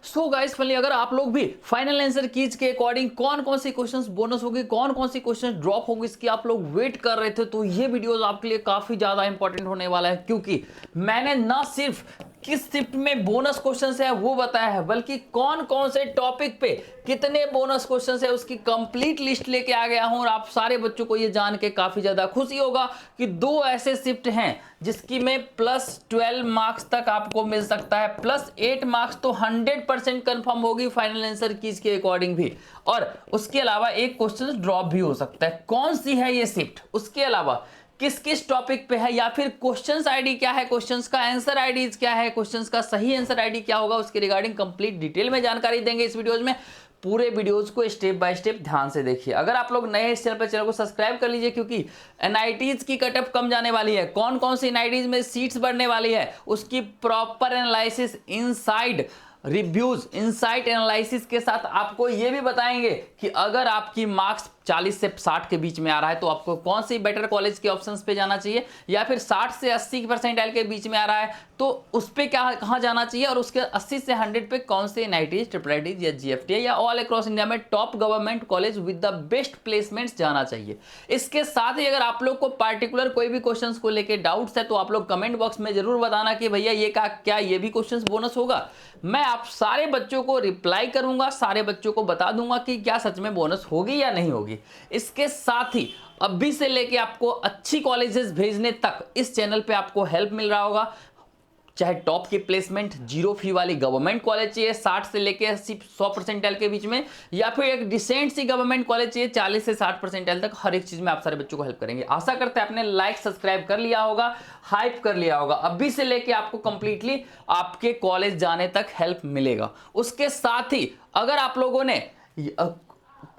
So guys finally अगर आप लोग भी फाइनल आंसर कीज के अकॉर्डिंग कौन कौन सी क्वेश्चंस बोनस होगी, कौन कौन सी क्वेश्चंस ड्रॉप होगी, इसकी आप लोग वेट कर रहे थे, तो ये वीडियोस आपके लिए काफी ज्यादा इंपॉर्टेंट होने वाला है, क्योंकि मैंने ना सिर्फ किस शिफ्ट में बोनस क्वेश्चंस है वो बताया है, बल्कि कौन कौन से टॉपिक पे कितने बोनस क्वेश्चंस है उसकी कंप्लीट लिस्ट लेके आ गया हूं। और आप सारे बच्चों को ये जान के काफी ज्यादा खुशी होगा कि दो ऐसे शिफ्ट हैं जिसकी में +12 मार्क्स तक आपको मिल सकता है, +8 मार्क्स तो 100% कंफर्म होगी फाइनल आंसर कीज के अकॉर्डिंग भी, और उसके अलावा एक क्वेश्चन ड्रॉप भी हो सकता है। कौन सी है ये शिफ्ट, उसके अलावा किस किस टॉपिक पे है, या फिर क्वेश्चंस आईडी क्या है, क्वेश्चंस का आंसर आईडीज क्या है, क्वेश्चंस का सही आंसर आईडी क्या होगा, उसके रिगार्डिंग कंप्लीट डिटेल में जानकारी देंगे इस वीडियोज में। पूरे वीडियोस को स्टेप बाय स्टेप ध्यान से देखिए। अगर आप लोग नए इस चैनल पर, चैनल को सब्सक्राइब कर लीजिए, क्योंकि एनआईटीज की कटअप कम जाने वाली है, कौन कौन सी एनआईटीज में सीट्स बढ़ने वाली है उसकी proper analysis, inside reviews, insight analysis के साथ आपको यह भी बताएंगे कि अगर आपकी मार्क्स 40 से 60 के बीच में आ रहा है तो आपको कौन सी बेटर कॉलेज के ऑप्शंस पे जाना चाहिए, या फिर 60 से 80 परसेंटाइल के बीच में आ रहा है तो उस पे क्या कहाँ जाना चाहिए, और उसके 80 से 100 पे कौन से एनआईटीज, ट्रिपल आईटीज या जीएफटी या ऑल अक्रॉस इंडिया में top government college with the best placements जाना चाहिए। इसके साथ ही अगर आप लोग को पार्टिकुलर कोई भी क्वेश्चंस को लेकर डाउट्स है तो आप लोग कमेंट बॉक्स में जरूर बताना कि भैया ये क्या ये भी क्वेश्चंस बोनस होगा। मैं आप सारे बच्चों को रिप्लाई करूंगा, सारे बच्चों को बता दूंगा कि क्या सच में बोनस होगी या नहीं होगी। इसके साथ ही अभी से लेके आपको अच्छी कॉलेजेस भेजने तक इस चैनल पे आपको हेल्प मिल रहा होगा, चाहे टॉप की प्लेसमेंट, जीरो फी वाली गवर्नमेंट कॉलेज चाहिए 60 से लेके 80 100 परसेंटाइल के बीच में, या फिर एक डिसेंट सी गवर्नमेंट कॉलेज चाहिए 40 से 60 परसेंटाइल तक, हर एक चीज में आप सारे बच्चों को हेल्प करेंगे। आशा करते हैं आपने लाइक सब्सक्राइब कर लिया होगा, हाइप कर लिया होगा। अभी से लेके आपको कंप्लीटली आपके कॉलेज जाने तक हेल्प मिलेगा। उसके साथ ही अगर आप लोगों ने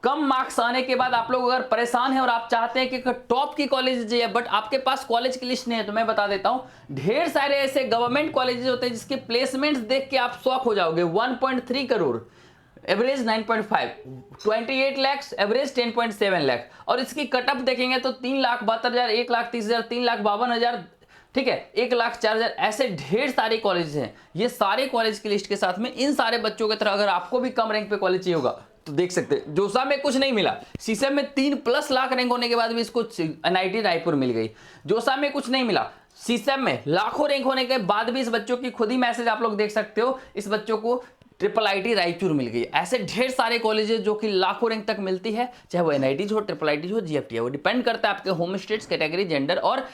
कम मार्क्स आने के बाद आप लोग अगर परेशान हैं और आप चाहते हैं कि टॉप की कॉलेज चाहिए बट आपके पास कॉलेज की लिस्ट नहीं है, तो मैं बता देता हूं ढेर सारे ऐसे गवर्नमेंट कॉलेजेस होते हैं जिसके प्लेसमेंट्स देख के आप शॉक हो जाओगे। 1.3 करोड़, एवरेज 9.5, 28 लाख, एवरेज 10.7 लाख, और इसकी कटअप देखेंगे तो 3,72,000, 1,30,000, 3,52,000, ठीक है, 1,04,000, ऐसे ढेर सारे कॉलेज हैं। ये सारे कॉलेज की लिस्ट के साथ में इन सारे बच्चों की तरह अगर आपको भी कम रैंक पे कॉलेज चाहिए होगा तो देख सकते हैं। जोसा में कुछ नहीं मिला, सीसम में 3+ लाख रैंक होने के बाद भी इसको एनआईटी रायपुर मिल गई। जोसा में कुछ नहीं मिला, सीसम में लाखों रैंक होने के बाद भी इस बच्चों की खुद ही मैसेज आप लोग देख सकते हो, इस बच्चों को ट्रिपल आईटी रायचूर मिल गई। ऐसे ढेर सारे कॉलेजेस जो कि लाखों रैंक तक मिलती है, चाहे वो एनआईटी हो, ट्रिपल आईटी हो, जीएफटी हो, डिपेंड करता है आपके होम स्टेट्स, कैटेगरी, जेंडर और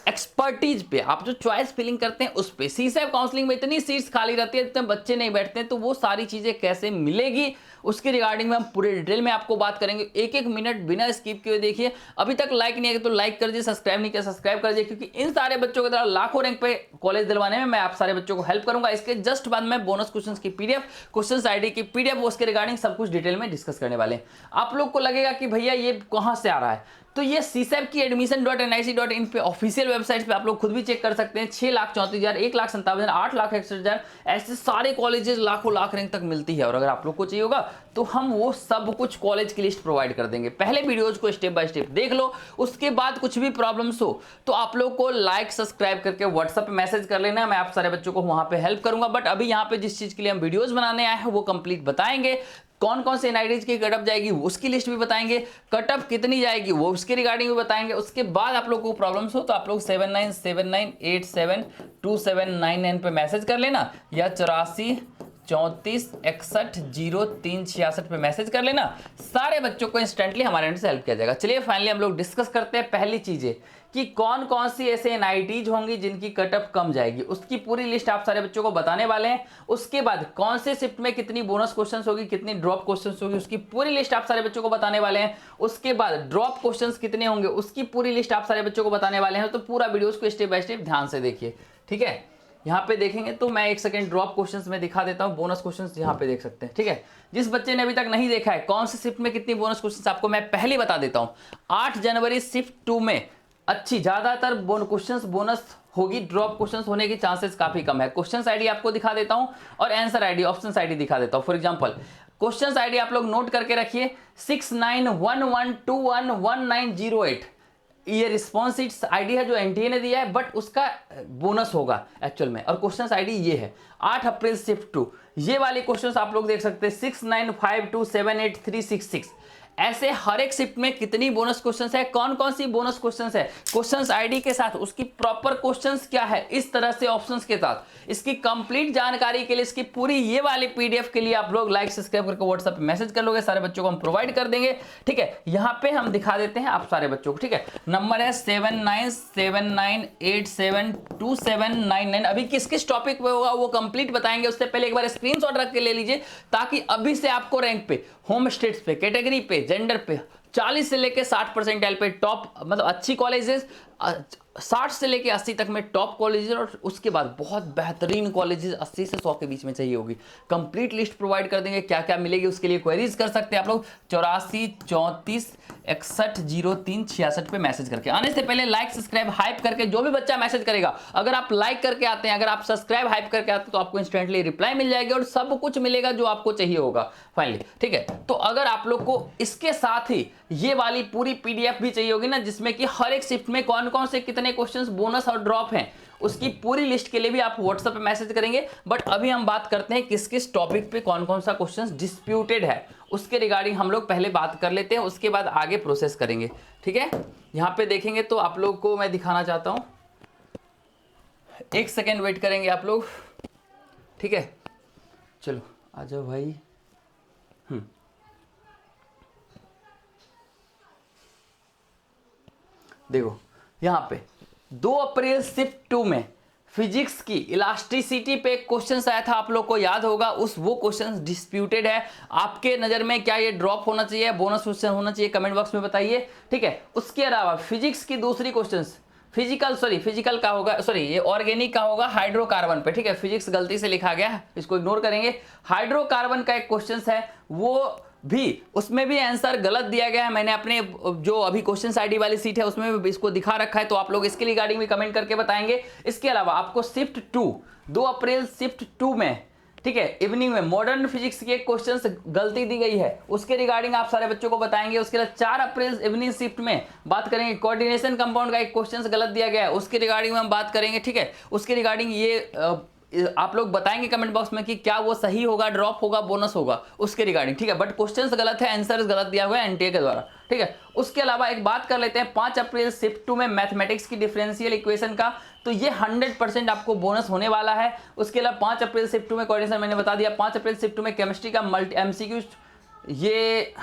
एक्सपर्टीज पे, आप जो चॉइस फिलिंग करते हैं उस पे। सीसैप काउंसलिंग में इतनी सीट्स खाली रहती है, इतने बच्चे नहीं बैठते हैं, तो वो सारी चीजें कैसे मिलेगी उसके रिगार्डिंग में हम पूरे डिटेल में आपको बात करेंगे। एक एक मिनट बिना स्किप किए देखिए। अभी तक लाइक नहीं है तो लाइक कर दीजिए, सब्सक्राइब नहीं किया सब्सक्राइब कर दीजिए, क्योंकि इन सारे बच्चों की तरह लाखों रैंक पे कॉलेज दिलवाने में मैं आप सारे बच्चों को हेल्प करूंगा। इसके जस्ट बाद में बोनस क्वेश्चन की पीडीएफ, क्वेश्चन आईडी की पीडीएफ, उसके रिगार्डिंग सब कुछ डिटेल में डिस्कस करने वाले हैं। आप लोग को लगेगा कि भैया ये कहां से आ रहा है, तो ये सीसैप की admission.nic.in पे ऑफिशियल वेबसाइट पे आप लोग खुद भी चेक कर सकते हैं। 6,34,000, 1,57,000, 8,61,000, ऐसे सारे कॉलेजेस लाखों लाख रैंक तक मिलती है। और अगर आप लोग को चाहिए होगा तो हम वो सब कुछ कॉलेज की लिस्ट प्रोवाइड कर देंगे। पहले वीडियोज को स्टेप बाय स्टेप देख लो, उसके बाद कुछ भी प्रॉब्लम्स हो तो आप लोग को लाइक सब्सक्राइब करके व्हाट्सएप पे मैसेज कर लेना, मैं आप सारे बच्चों को वहां पे हेल्प करूंगा। बट अभी यहाँ पे जिस चीज के लिए हम वीडियोज बनाने आए हैं वो कंप्लीट बताएंगे। कौन कौन से एनआईटीज की कटअप जाएगी उसकी लिस्ट भी बताएंगे, कटअप कितनी जाएगी वो उसके रिगार्डिंग भी बताएंगे। उसके बाद आप लोगों को प्रॉब्लम्स हो तो आप लोग 7979872799 पे मैसेज कर लेना, या 8434610366 पे मैसेज कर लेना। सारे बच्चों को इंस्टेंटली हमारे एंड से हेल्प किया जाएगा। चलिए फाइनली हम लोग डिस्कस करते हैं पहली चीजें कि कौन कौन सी ऐसे एनआईटीज होंगी जिनकी कटअप कम जाएगी, उसकी पूरी लिस्ट आप सारे बच्चों को बताने वाले हैं। उसके बाद कौन से शिफ्ट में कितनी बोनस क्वेश्चंस होगी, कितनी ड्रॉप क्वेश्चंस होगी, उसकी पूरी लिस्ट आप सारे बच्चों को बताने वाले हैं। उसके बाद ड्रॉप क्वेश्चंस कितने होंगे उसकी पूरी लिस्ट आप सारे बच्चों को बताने वाले हैं। तो पूरा वीडियोस को स्टेप बाय स्टेप ध्यान से देखिए, ठीक है। यहाँ पे देखेंगे तो मैं एक सेकंड ड्रॉप क्वेश्चंस में दिखा देता हूँ, बोनस क्वेश्चंस यहाँ पे देख सकते हैं, ठीक है। जिस बच्चे ने अभी तक नहीं देखा है कौन सी शिफ्ट में कितनी बोनस क्वेश्चंस, आपको मैं पहले बता देता हूँ। 8 जनवरी शिफ्ट 2 में अच्छी ज्यादातर क्वेश्चंस बोनस होगी, ड्रॉप क्वेश्चंस होने की चांसेस काफी कम है। क्वेश्चंस आईडी आपको दिखा देता हूं और आंसर आईडी, ऑप्शंस आईडी दिखा देता हूं। फॉर एग्जांपल क्वेश्चंस आईडी आप लोग नोट करके रखिए 6911211908, ये रिस्पॉन्स शीट्स आईडी है जो एनटीए ने दिया है, बट उसका बोनस होगा एक्चुअल में। और क्वेश्चंस आईडी ये है 8 अप्रैल शिफ्ट 2। ये वाले क्वेश्चंस आप लोग देख सकते हैं 6952783666। ऐसे हर एक शिफ्ट में कितनी बोनस क्वेश्चंस है, कौन कौन सी बोनस क्वेश्चंस है, क्वेश्चंस आईडी के साथ उसकी प्रॉपर क्वेश्चंस क्या है, इस तरह से ऑप्शंस के साथ इसकी कंप्लीट जानकारी के लिए, इसकी पूरी ये वाली पीडीएफ के लिए आप लोग लाइक सब्सक्राइब करके व्हाट्सएप पे मैसेज कर लोगे, सारे बच्चों को हम प्रोवाइड कर देंगे। ठीक है, यहाँ पे हम दिखा देते हैं आप सारे बच्चों को। ठीक है, नंबर है 7979872799। अभी किस किस टॉपिक पे होगा वो कंप्लीट बताएंगे, उससे पहले एक बार स्क्रीनशॉट रख के ले लीजिए, ताकि अभी से आपको रैंक पे, होम स्टेट्स पे, कैटेगरी पे, जेंडर पे 40 से लेके 60 परसेंटाइल पे टॉप, मतलब अच्छी कॉलेजेस, 60 से लेके 80 तक में टॉप कॉलेजेस, और उसके बाद बहुत बेहतरीन कॉलेजेस 80 से 100 के बीच में चाहिए होगी। कंप्लीट लिस्ट प्रोवाइड कर देंगे, क्या क्या मिलेगी उसके लिए क्वेरीज कर सकते हैं आप लोग 8434610366 पे मैसेज करके। आने से पहले लाइक सब्सक्राइब हाइप करके, जो भी बच्चा मैसेज करेगा, अगर आप लाइक करके आते हैं, अगर आप सब्सक्राइब हाइप करके आते हैं, तो आपको इंस्टेंटली रिप्लाई मिल जाएगी और सब कुछ मिलेगा जो आपको चाहिए होगा फाइनली। ठीक है, तो अगर आप लोग को इसके साथ ही ये वाली पूरी पीडीएफ भी चाहिए होगी ना, जिसमें कि हर एक शिफ्ट में कौन कौन से कितने क्वेश्चंस बोनस और ड्रॉप हैं, उसकी पूरी लिस्ट के लिए भी आप व्हाट्सएप पे मैसेज करेंगे। बट अभी हम बात करते हैं किस किस टॉपिक पे कौन कौन सा क्वेश्चंस डिस्प्यूटेड है, उसके रिगार्डिंग हम लोग पहले बात कर लेते हैं, उसके बाद आगे प्रोसेस करेंगे। ठीक है, यहाँ पे देखेंगे तो आप लोग को मैं दिखाना चाहता हूँ, एक सेकेंड वेट करेंगे आप लोग। ठीक है, चलो आ जाओ भाई। देखो यहाँ पे 2 अप्रैल शिफ्ट 2 में फिजिक्स की इलास्टिसिटी पे एक क्वेश्चन आया था, आप लोग को याद होगा। वो क्वेश्चन डिस्प्यूटेड है। आपके नज़र में क्या ये ड्रॉप होना चाहिए, बोनस क्वेश्चन होना चाहिए, कमेंट बॉक्स में बताइए। ठीक है, उसके अलावा फिजिक्स की दूसरी क्वेश्चन, फिजिकल का होगा, ये ऑर्गेनिक का होगा हाइड्रोकार्बन पे। ठीक है, फिजिक्स गलती से लिखा गया है, इसको इग्नोर करेंगे। हाइड्रोकार्बन का एक क्वेश्चन है, वो भी, उसमें भी आंसर गलत दिया गया है। मैंने अपने जो अभी क्वेश्चन आईडी वाली सीट है उसमें भी इसको दिखा रखा है, तो आप लोग इसके रिगार्डिंग भी कमेंट करके बताएंगे। इसके अलावा आपको शिफ्ट 2 अप्रैल शिफ्ट 2 में, ठीक है, इवनिंग में मॉडर्न फिजिक्स के क्वेश्चंस गलती दी गई है, उसके रिगार्डिंग आप सारे बच्चों को बताएंगे। उसके बाद 4 अप्रैल इवनिंग शिफ्ट में बात करेंगे, कोऑर्डिनेशन कंपाउंड का एक क्वेश्चन गलत दिया गया है, उसके रिगार्डिंग में हम बात करेंगे। ठीक है, उसके रिगार्डिंग ये आप लोग बताएंगे कमेंट बॉक्स में कि क्या वो सही होगा, ड्रॉप होगा, बोनस होगा, उसके रिगार्डिंग। ठीक है, बट क्वेश्चंस गलत है, आंसर गलत दिया हुआ है एनटीए के द्वारा। ठीक है, उसके अलावा एक बात कर लेते हैं 5 अप्रैल शिफ्ट 2 में मैथमेटिक्स की डिफरेंशियल इक्वेशन का, तो ये 100% आपको बोनस होने वाला है। उसके अलावा 5 अप्रैल शिफ्ट 2 में कोऑर्डिनेशन मैंने बता दिया। 5 अप्रैल शिफ्ट 2 में केमिस्ट्री का एमसीक्यू, ये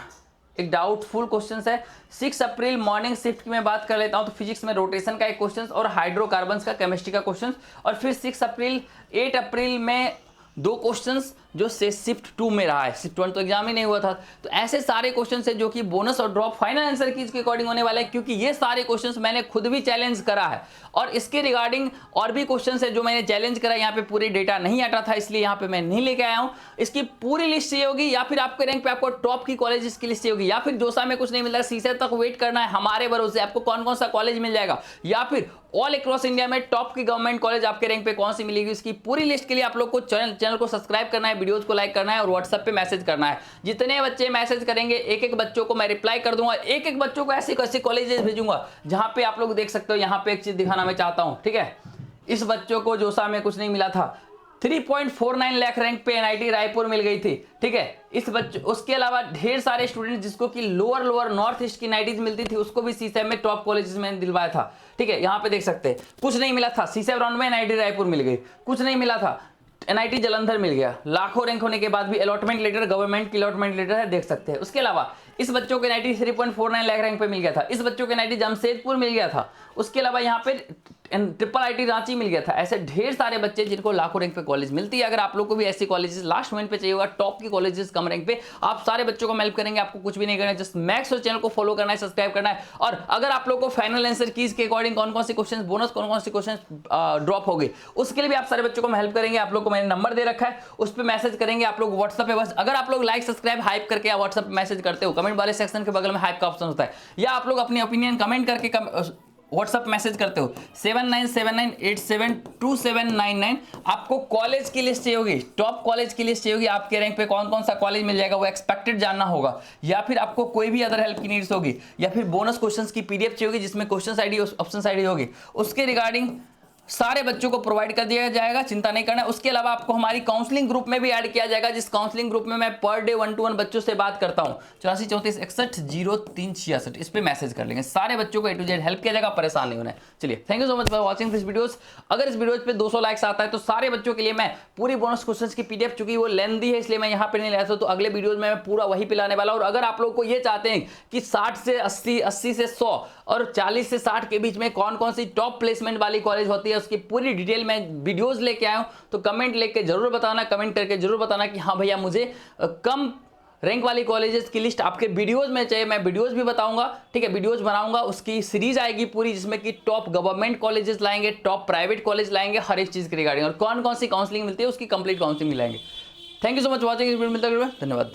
एक डाउटफुल क्वेश्चन है। 6 अप्रैल मॉर्निंग शिफ्ट की मैं बात कर लेता हूं, तो फिजिक्स में रोटेशन का एक क्वेश्चन और हाइड्रोकार्बन्स का केमिस्ट्री का क्वेश्चन। और फिर 8 अप्रैल में 2 क्वेश्चंस जो से शिफ्ट 2 में रहा है, शिफ्ट 1 तो एग्जाम ही नहीं हुआ था। तो ऐसे सारे क्वेश्चंस है जो कि बोनस और ड्रॉप फाइनल आंसर की इसके अकॉर्डिंग होने वाले हैं, क्योंकि ये सारे क्वेश्चंस मैंने खुद भी चैलेंज करा है। और इसके रिगार्डिंग और भी क्वेश्चंस है जो मैंने चैलेंज करा, यहाँ पे पूरी डेटा नहीं आता था, इसलिए यहाँ पे मैं नहीं लेके आया हूँ। इसकी पूरी लिस्ट चाहिए होगी, या फिर आपके रैंक पे आपको टॉप की कॉलेज की लिस्ट चाहिए होगी, या फिर जोसा में कुछ नहीं मिल रहा, सीसे तक वेट करना है हमारे भरोसे आपको कौन कौन सा कॉलेज मिल जाएगा, या फिर ऑल अक्रॉस इंडिया में टॉप की गवर्नमेंट कॉलेज आपके रैंक पे कौन सी मिलेगी, इसकी पूरी लिस्ट के लिए आप लोग को चैनल को सब्सक्राइब करना है, वीडियोस को लाइक करना है और व्हाट्सएप पे मैसेज करना है। जितने बच्चे मैसेज करेंगे एक एक बच्चों को मैं रिप्लाई कर दूंगा, एक एक बच्चों को ऐसे कैसे कॉलेजेस भेजूंगा जहां पे आप लोग देख सकते हो। यहां पे एक चीज दिखाना मैं चाहता हूं, ठीक है, इस बच्चों को जोसा में कुछ नहीं मिला था, 3.49 लाख रैंक पे एनआईटी रायपुर मिल गई थी। ठीक है, इस बच्चे, उसके अलावा ढेर सारे स्टूडेंट जिसको कि लोअर नॉर्थ ईस्ट की एनआईटीज मिलती थी, उसको भी सीसेम में टॉप कॉलेजेस में दिलवाया था। ठीक है, यहाँ पे देख सकते हैं कुछ नहीं मिला था, सीसेम राउंड में एनआईटी रायपुर मिल गई, कुछ नहीं मिला था, एनआईटी जालंधर मिल गया, लाखों रैंक होने के बाद भी अलॉटमेंट लेटर, गवर्नमेंट की अलॉटमेंट लेटर है, देख सकते हैं। उसके अलावा इस बच्चों को एनआईटी 3.49 लाख रैंक पे मिल गया था, इस बच्चों को एनआईटी जमशेदपुर मिल गया था, उसके अलावा यहाँ पे ट्रिपल आईटी रांची मिल गया था। ऐसे ढेर सारे बच्चे जिनको लाखों रैंक पे कॉलेज मिलती है। अगर आप लोग को भी ऐसी कॉलेजेस लास्ट मोमेंट पे चाहिए होगा, टॉप की कॉलेजेस कम रैंक पे, आप सारे बच्चों को हेल्प करेंगे, आपको कुछ भी नहीं करना है, जस्ट मैक्स और चैनल को फॉलो करना है, सब्सक्राइब करना है। और अगर आप लोग को फाइनल आंसर कीज के अकॉर्डिंग कौन कौन से क्वेश्चन बोनस, कौन कौन से क्वेश्चन ड्रॉप हो गए, उसके लिए भी आप सारे बच्चों को हेल्प करेंगे। आप लोग को मैंने नंबर दे रखा है, उस पर मैसेज करेंगे आप लोग व्हाट्सएप पे। बस अगर आप लोग लाइक सब्सक्राइब हाइप करके या व्हाट्सएप पे मैसेज करते हो, कमेंट वाले सेक्शन के बगल में हाइप का ऑप्शन होता है, या आप लोग अपनी ओपिनियन कमेंट करके व्हाट्सअप मैसेज करते हो 7979872799। आपको कॉलेज की लिस्ट चाहिए होगी, टॉप कॉलेज की लिस्ट चाहिए होगी, आपके रैंक पे कौन कौन सा कॉलेज मिल जाएगा वो एक्सपेक्टेड जानना होगा, या फिर आपको कोई भी अदर हेल्प की नीड्स होगी, या फिर बोनस क्वेश्चंस की पीडीएफ चाहिए होगी जिसमें क्वेश्चन आईडी ऑप्शन आईडी होगी, उसके रिगार्डिंग सारे बच्चों को प्रोवाइड कर दिया जाएगा, चिंता नहीं करना। उसके अलावा आपको हमारी काउंसलिंग ग्रुप में भी ऐड किया जाएगा, जिस काउंसलिंग ग्रुप में मैं पर डे 1-to-1 बच्चों से बात करता हूं। 8434610366 इस पे मैसेज कर लेंगे, सारे बच्चों को A to Z हेल्प किया जाएगा, परेशान नहीं होना है। चलिए, thank you so much for watching this videos. अगर इस वीडियो पे 200 लाइक्स आता है तो सारे बच्चों के लिए मैं पूरी बोनस क्वेश्चन की पीडीएफ, चूंकि वो लेंदी है इसलिए मैं यहाँ पे नहीं लाया, तो अगले वीडियोज में मैं पूरा वही पिलाने वाला। और अगर आप लोग को ये चाहते हैं कि 60 से 80, 80 से 100 और 40 से 60 के बीच में कौन कौन सी टॉप प्लेसमेंट वाली कॉलेज होती है उसकी पूरी डिटेल में वीडियोस लेके आया हूं, तो कमेंट लेके जरूर बताना, कमेंट करके जरूर बताना कि हाँ भैया मुझे कम रैंक वाली कॉलेजेस की लिस्ट आपके वीडियोस में चाहिए। मैं वीडियोस भी बताऊंगा, ठीक है, वीडियोस बनाऊंगा, उसकी सीरीज आएगी पूरी जिसमें कि टॉप गवर्नमेंट कॉलेजेस लाएंगे, टॉप प्राइवेट कॉलेज लाएंगे, हर एक चीज के रिगार्डिंग, और कौन कौन सी काउंसलिंग मिलती है उसकी कंप्लीट काउंसलिंग मिलाएंगे। Thank you so much watching, मिलता है, धन्यवाद।